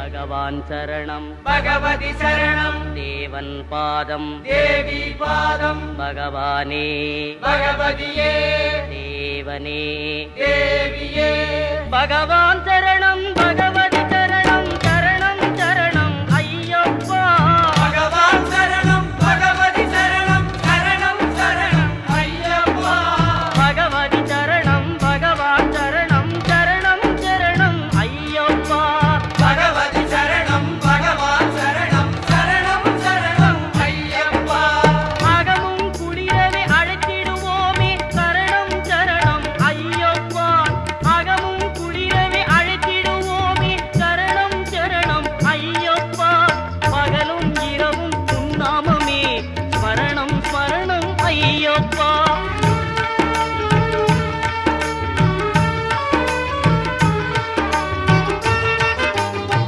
பகவான் சரணம் பகவதி சரணம் தேவன் பாதம் தேவி பாதம் பகவானே பகவதியே தேவனே தேவியே பகவான் சரணம் பகவான்